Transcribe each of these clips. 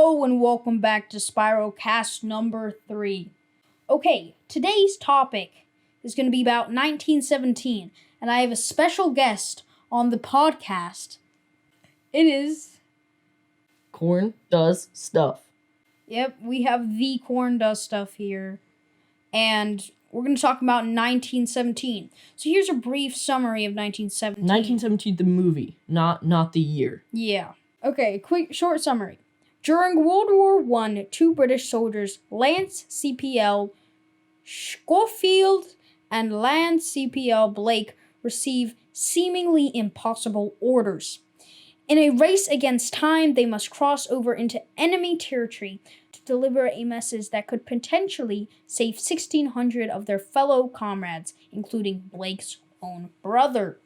Hello and welcome back to Spyrul Cast number 3. Okay, today's topic is going to be about 1917, and I have a special guest on the podcast. It is... Korn does stuff. Yep, we have the Korn does stuff here, and we're going to talk about 1917. So here's a brief summary of 1917. 1917, the movie, not the year. Yeah. Okay, quick, short summary. During World War I, 2 British soldiers, Lance CPL Schofield and Lance CPL Blake, receive seemingly impossible orders. In a race against time, they must cross over into enemy territory to deliver a message that could potentially save 1,600 of their fellow comrades, including Blake's own brother.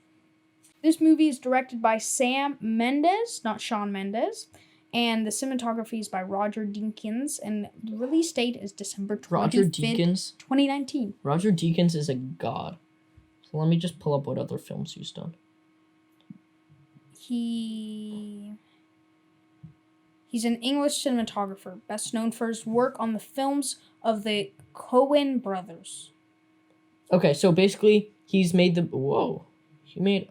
This movie is directed by Sam Mendes, not Shawn Mendes, and the cinematography is by Roger Deakins, and the release date is December 25th, 2019. Roger Deakins is a god. So let me just pull up what other films he's done. He's an English cinematographer, best known for his work on the films of the Coen brothers. Okay, so basically, he made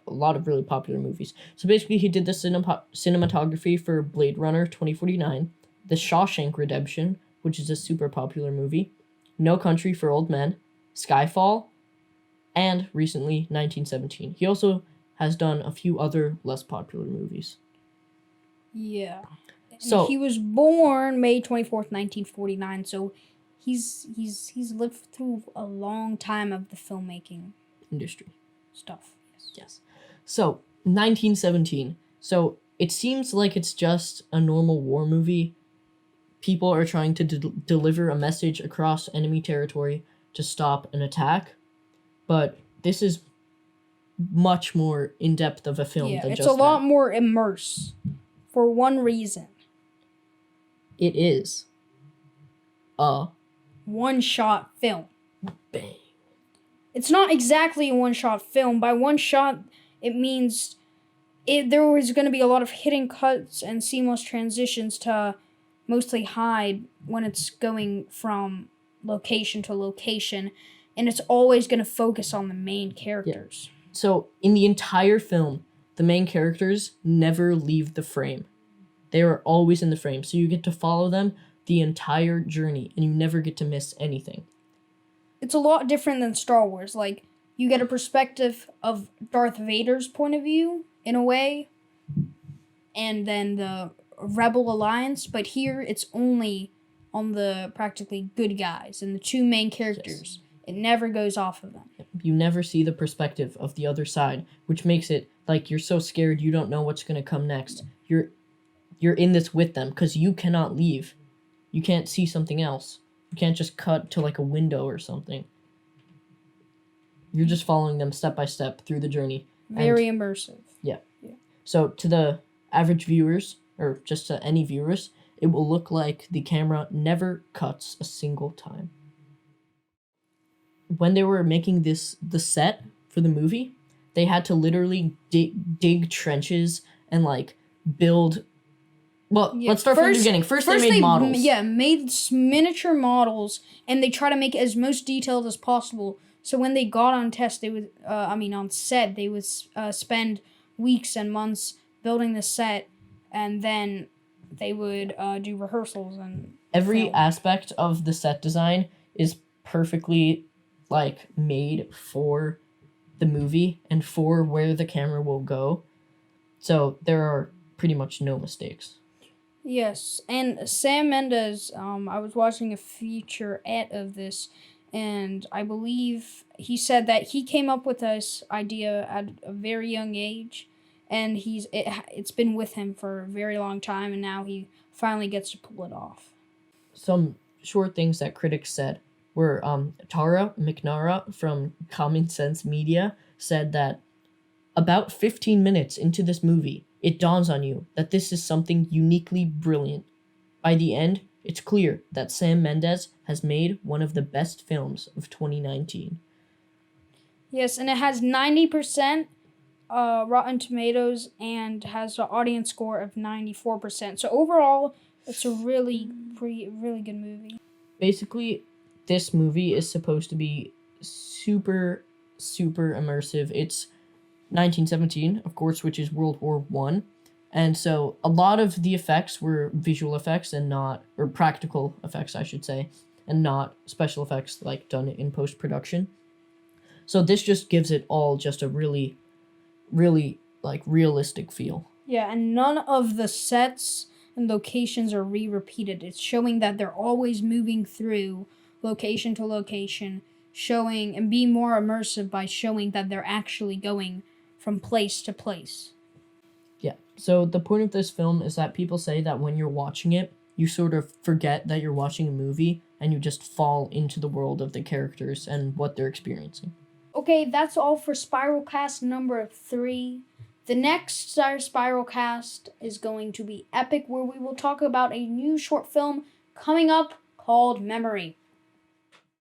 a lot of really popular movies. So basically, he did the cinematography for Blade Runner 2049, The Shawshank Redemption, which is a super popular movie, No Country for Old Men, Skyfall, and recently 1917. He also has done a few other less popular movies. Yeah. So he was born May 24th, 1949, so he's lived through a long time of the filmmaking industry stuff. Yes. So, 1917. So, it seems like it's just a normal war movie. People are trying to deliver a message across enemy territory to stop an attack. But this is much more in-depth of a film than just that. It's a lot more immersive for one reason. It is a one-shot film. Bang. It's not exactly a one-shot film. By one shot, it means there was going to be a lot of hidden cuts and seamless transitions to mostly hide when it's going from location to location, and it's always going to focus on the main characters. Yeah. So, in the entire film, the main characters never leave the frame. They are always in the frame, so you get to follow them the entire journey, and you never get to miss anything. It's a lot different than Star Wars. Like, you get a perspective of Darth Vader's point of view, in a way, and then the Rebel Alliance, but here it's only on the practically good guys and the 2 main characters. Yes. It never goes off of them. You never see the perspective of the other side, which makes it like you're so scared you don't know what's going to come next. You're in this with them because you cannot leave. You can't see something else. You can't just cut to like a window or something. You're just following them step by step through the journey. Very immersive. Yeah. So to the average viewers, or just to any viewers, it will look like the camera never cuts a single time. When they were making the set for the movie, they had to literally dig trenches and like build... Well, let's start from the beginning. First they made models. Yeah, made miniature models, and they try to make it as most detailed as possible. So when they got on set, they would spend weeks and months building the set, and then they would do rehearsals and every film. Aspect of the set design is perfectly like made for the movie and for where the camera will go. So there are pretty much no mistakes. Yes, and Sam Mendes, I was watching a featurette of this, and I believe he said that he came up with this idea at a very young age, and it's been with him for a very long time, and now he finally gets to pull it off. Some short things that critics said were Tara McNara from Common Sense Media said that about 15 minutes into this movie, it dawns on you that this is something uniquely brilliant. By the end, it's clear that Sam Mendes has made one of the best films of 2019. Yes, and it has 90% Rotten Tomatoes and has an audience score of 94%. So overall, It's a really good movie. Basically, this movie is supposed to be super immersive. It's 1917, of course, which is World War One. And so a lot of the effects were visual effects and not, or practical effects, I should say, and not special effects like done in post production. So this just gives it all just a really like realistic feel. Yeah, and none of the sets and locations are repeated. It's showing that they're always moving through location to location, showing and being more immersive by showing that they're actually going from place to place. Yeah. So the point of this film is that people say that when you're watching it, you sort of forget that you're watching a movie and you just fall into the world of the characters and what they're experiencing. Okay, that's all for Spyrul Cast number 3. The next Spyrul Cast is going to be epic, where we will talk about a new short film coming up called Memory.